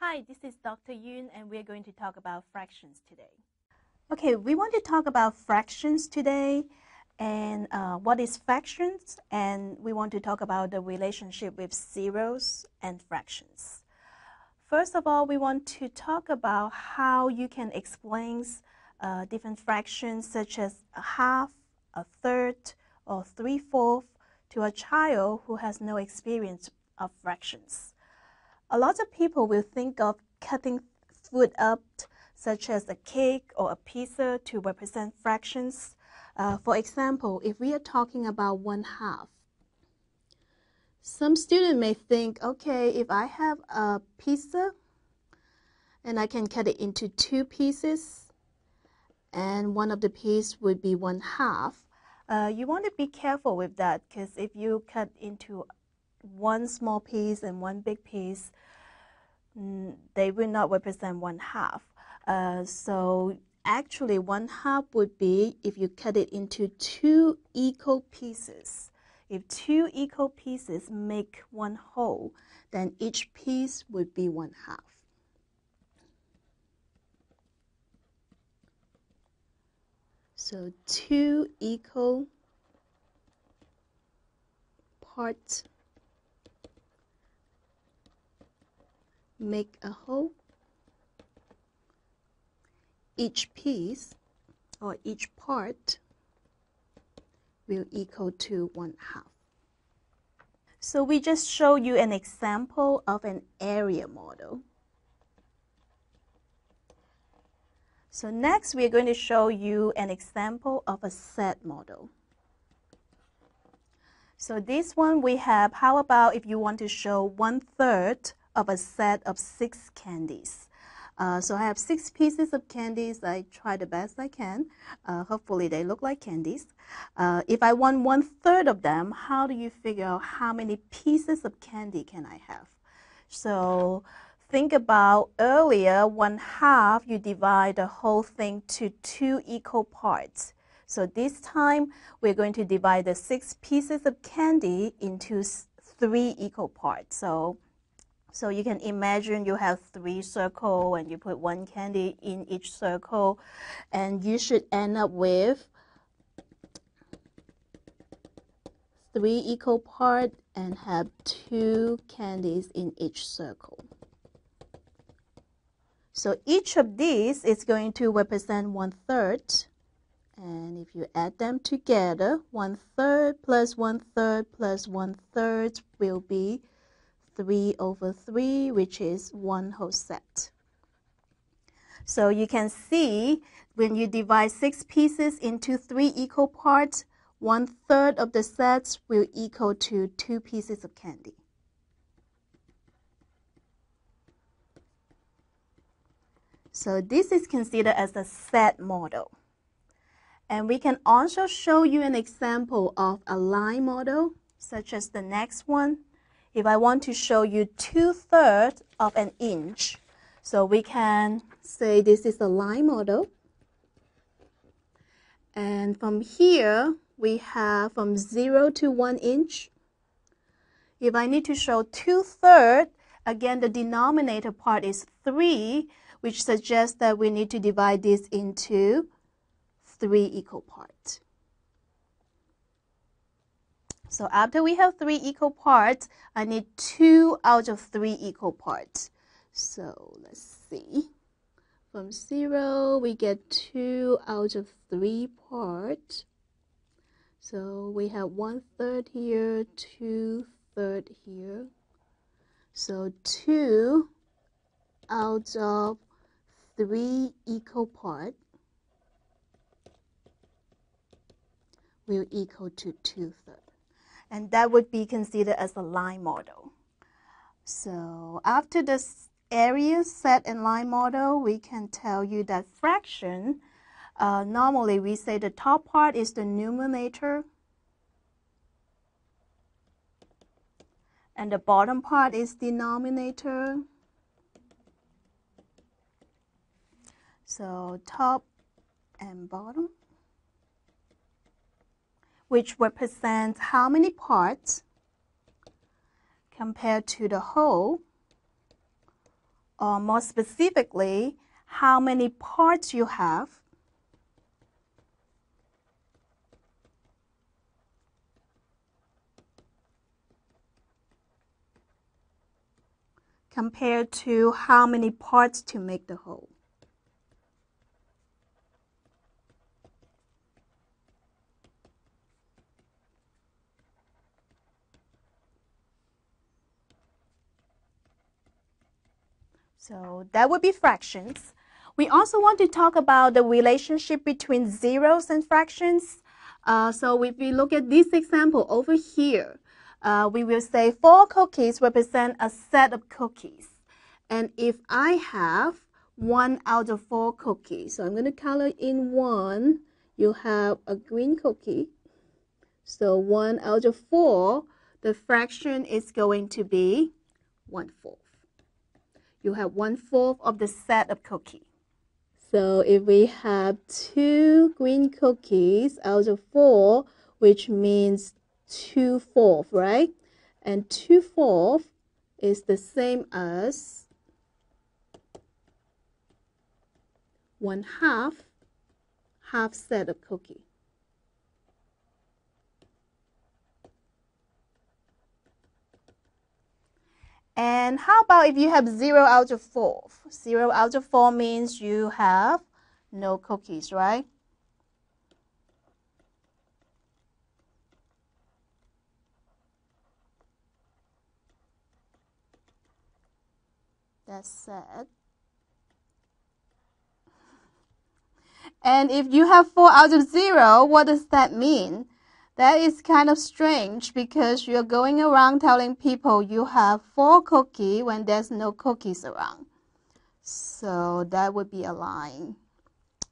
Hi, this is Dr.Un and we're going to talk about fractions today. Okay, we want to talk about fractions today and what is fractions, and we want to talk about the relationship with zeros and fractions. First of all, we want to talk about how you can explain different fractions such as a half, a third, or 3/4 to a child who has no experience of fractions. A lot of people will think of cutting food up, such as a cake or a pizza, to represent fractions. For example, if we are talking about 1/2, some student may think, okay, if I have a pizza and I can cut it into 2 pieces, and one of the pieces would be 1/2. You want to be careful with that, because if you cut into one small piece and one big piece, they will not represent 1/2. So actually 1/2 would be if you cut it into 2 equal pieces. If 2 equal pieces make one whole, then each piece would be 1/2. So 2 equal parts make a whole. Each piece or each part will equal to 1/2. So we just show you an example of an area model. So next we're going to show you an example of a set model. So this one we have, how about if you want to show 1/3 of a set of 6 candies. So I have 6 pieces of candies. I try the best I can. Hopefully they look like candies. If I want 1/3 of them, how do you figure out how many pieces of candy can I have? So think about earlier, 1/2, you divide the whole thing to 2 equal parts. So this time, we're going to divide the 6 pieces of candy into 3 equal parts. So you can imagine you have 3 circles and you put 1 candy in each circle, and you should end up with 3 equal parts and have 2 candies in each circle. So each of these is going to represent 1/3. And if you add them together, 1/3 plus 1/3 plus 1/3 will be 3/3, which is 1 whole set. So you can see when you divide 6 pieces into 3 equal parts, 1/3 of the sets will equal to 2 pieces of candy. So this is considered as a set model. And we can also show you an example of a line model, such as the next one. If I want to show you 2/3 of an inch, so we can say this is a line model. And from here, we have from 0 to 1 inch. If I need to show 2/3, again, the denominator part is 3, which suggests that we need to divide this into 3 equal parts. So after we have 3 equal parts, I need 2 out of 3 equal parts. So let's see. From 0, we get 2 out of 3 parts. So we have 1/3 here, 2/3 here. So 2 out of 3 equal parts will equal to 2/3. And that would be considered as a line model. So after this area, set, and line model, we can tell you that fraction, normally we say the top part is the numerator and the bottom part is denominator. So top and bottom, which represents how many parts compared to the whole or more specifically, how many parts you have compared to how many parts to make the whole. So that would be fractions. We also want to talk about the relationship between zeros and fractions. So if we look at this example over here, we will say 4 cookies represent a set of cookies. And if I have 1 out of 4 cookies, so I'm going to color in 1, you have a green cookie. So 1 out of 4, the fraction is going to be 1/4. You have 1/4 of the set of cookies. So if we have 2 green cookies out of 4, which means 2/4, right? And 2/4 is the same as 1/2 half set of cookie. And how about if you have 0 out of 4? 0 out of 4 means you have no cookies, right? That's sad. And if you have 4 out of 0, what does that mean? That is kind of strange because you're going around telling people you have 4 cookies when there's no cookies around. So that would be a lie.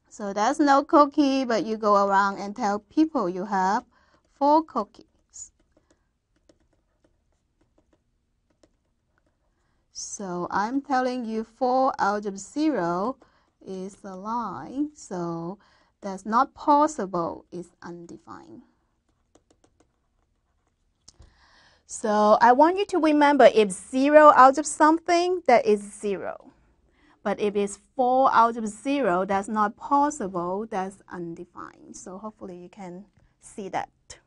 So there's no cookie, but you go around and tell people you have 4 cookies. So I'm telling you 4 out of 0 is a lie. So that's not possible, it's undefined. So I want you to remember if 0 out of something, that is 0. But if it's 4 out of 0, that's not possible, that's undefined. So hopefully you can see that.